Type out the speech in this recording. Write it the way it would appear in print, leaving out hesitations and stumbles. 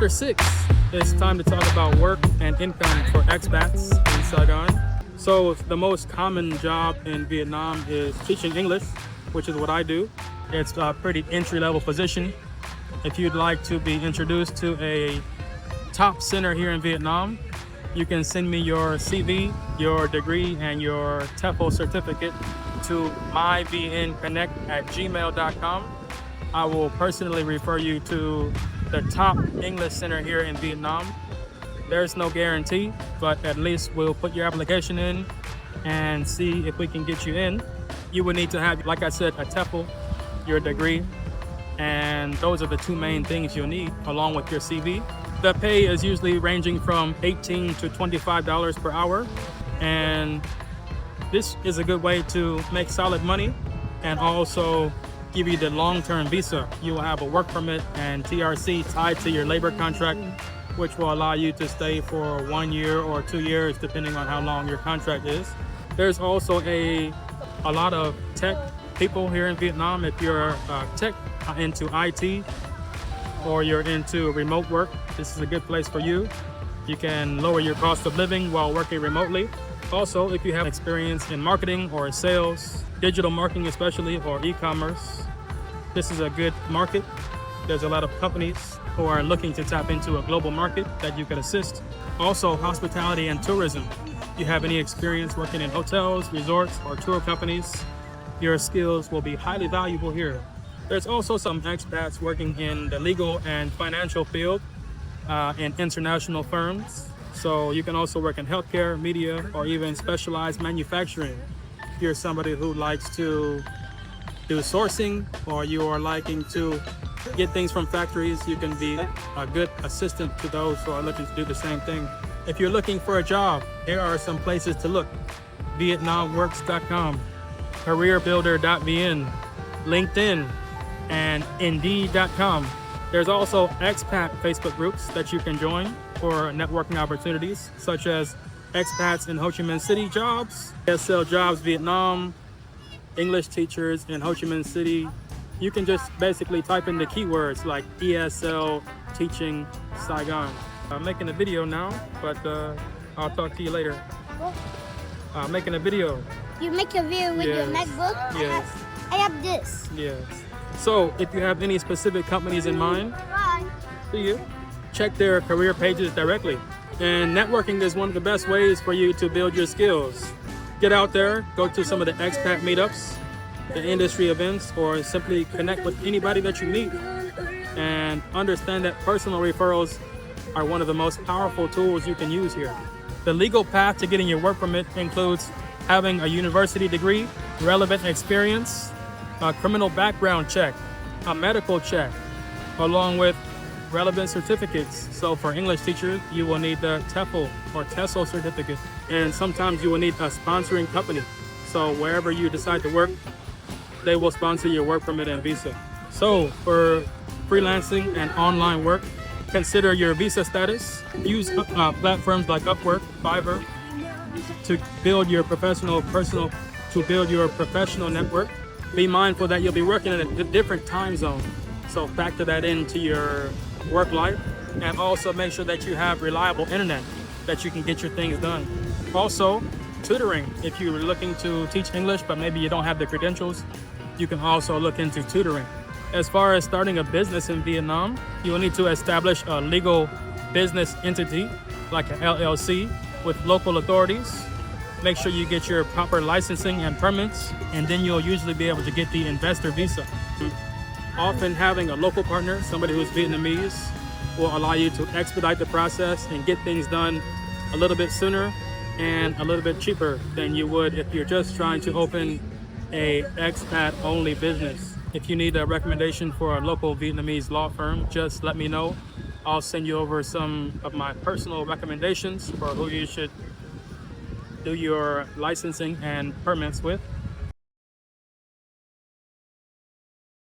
Chapter 6, it's time to talk about work and income for expats in Saigon. So the most common job in Vietnam is teaching English, which is what I do. It's a pretty entry-level position. If you'd like to be introduced to a top center here in Vietnam, you can send me your CV, your degree, and your TEFL certificate to myvnconnect@gmail.com. I will personally refer you to the top English center here in Vietnam. There's no guarantee, but at least we'll put your application in and see if we can get you in. You would need to have, like I said, a TEFL, your degree, and those are the two main things you'll need along with your CV. The pay is usually ranging from $18 to $25 per hour, and this is a good way to make solid money and also give you the long-term visa. You will have a work permit and TRC tied to your labor contract, which will allow you to stay for 1 year or 2 years, depending on how long your contract is. There's also a lot of tech people here in Vietnam. If you're tech into IT or you're into remote work, this is a good place for you. You can lower your cost of living while working remotely. Also, if you have experience in marketing or sales, digital marketing especially, or e-commerce, this is a good market. There's a lot of companies who are looking to tap into a global market that you can assist. Also, hospitality and tourism. If you have any experience working in hotels, resorts, or tour companies, your skills will be highly valuable here. There's also some expats working in the legal and financial field in international firms. So you can also work in healthcare, media, or even specialized manufacturing. If you're somebody who likes to do sourcing, or you are liking to get things from factories, you can be a good assistant to those who are looking to do the same thing. If you're looking for a job, here are some places to look: vietnamworks.com, careerbuilder.vn, LinkedIn, and Indeed.com. There's also expat Facebook groups that you can join for networking opportunities, such as Expats in Ho Chi Minh City Jobs, ESL Jobs Vietnam, English teachers in Ho Chi Minh City. You can just basically type in the keywords like ESL teaching Saigon. I'm making a video now, but I'll talk to you later. I'm making a video. You make a video with your MacBook? Yes. I have this. Yes. So if you have any specific companies in mind, check their career pages directly. And networking is one of the best ways for you to build your skills. Get out there, go to some of the expat meetups, the industry events, or simply connect with anybody that you meet. And understand that personal referrals are one of the most powerful tools you can use here. The legal path to getting your work permit includes having a university degree, relevant experience, a criminal background check, a medical check, along with relevant certificates. So for English teachers, you will need the TEFL or TESOL certificate. And sometimes you will need a sponsoring company. So wherever you decide to work, they will sponsor your work permit and visa. So for freelancing and online work, consider your visa status. Use platforms like Upwork, Fiverr to build your professional network. Be mindful that you'll be working in a different time zone. So factor that into your work life, and also make sure that you have reliable internet that you can get your things done. Also, tutoring. If you're looking to teach English, but maybe you don't have the credentials, you can also look into tutoring. As far as starting a business in Vietnam, you will need to establish a legal business entity, like an LLC, with local authorities. Make sure you get your proper licensing and permits, and then you'll usually be able to get the investor visa. Often having a local partner, somebody who's Vietnamese, will allow you to expedite the process and get things done a little bit sooner and a little bit cheaper than you would if you're just trying to open a expat-only business. If you need a recommendation for a local Vietnamese law firm, just let me know. I'll send you over some of my personal recommendations for who you should do your licensing and permits with.